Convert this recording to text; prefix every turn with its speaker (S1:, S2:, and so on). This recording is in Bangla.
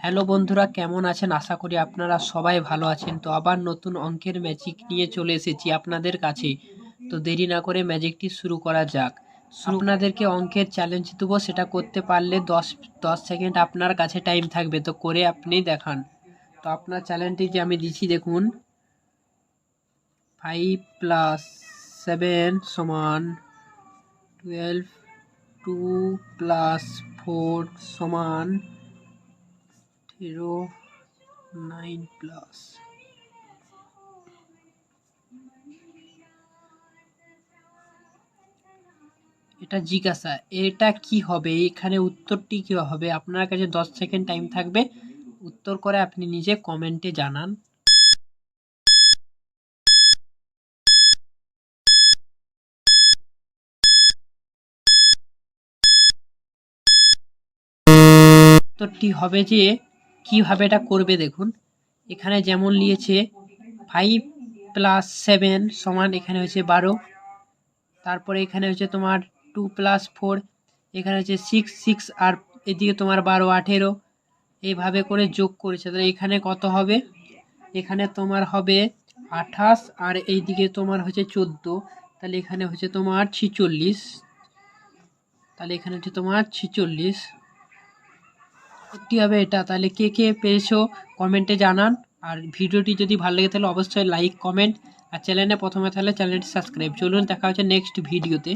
S1: হ্যালো বন্ধুরা, কেমন আছেন? আশা করি আপনারা সবাই ভালো আছেন। তো আবার নতুন অঙ্কের ম্যাজিক নিয়ে চলে এসেছি আপনাদের কাছে। তো দেরি না করে ম্যাজিকটি শুরু করা যাক। আপনাদেরকে অঙ্কের চ্যালেঞ্জ দেবো, সেটা করতে পারলে 10 সেকেন্ড আপনার কাছে টাইম থাকবে, তো করে আপনি দেখান। তো আপনার চ্যালেঞ্জটি যে আমি দিচ্ছি দেখুন, 5 + 7 = 12, 2 + 4 = 9+। এটা জিজ্ঞাসা, এটা কি হবে? এখানে উত্তরটি কি হবে? আপনার কাছে 10 সেকেন্ড টাইম থাকবে, উত্তর করে আপনি নিজে কমেন্টে জানান। উত্তরটি হবে যে কিভাবে এটা করবে দেখুন। এখানে যেমন নিয়েছে 5 + 7 = এখানে হচ্ছে 12, তারপরে এখানে হচ্ছে তোমার 2 + 4, এখানে হচ্ছে 6 আর এদিকে তোমার 12 18, এইভাবে করে যোগ করেছে। তাহলে এখানে কত হবে? এখানে তোমার হবে 28 আর এইদিকে তোমার হচ্ছে 14, তাহলে এখানে হচ্ছে তোমার 46। তাহলে এখানে হচ্ছে তোমার 46 হবে এটা। তাহলে কে কে পেয়েছো কমেন্টে জানান। আর ভিডিওটি যদি ভালো লেগে তাহলে অবশ্যই লাইক, কমেন্ট, আর চ্যানেলে প্রথমে তাহলে চ্যানেলটি সাবস্ক্রাইব। চলুন দেখা হচ্ছে নেক্সট ভিডিওতে।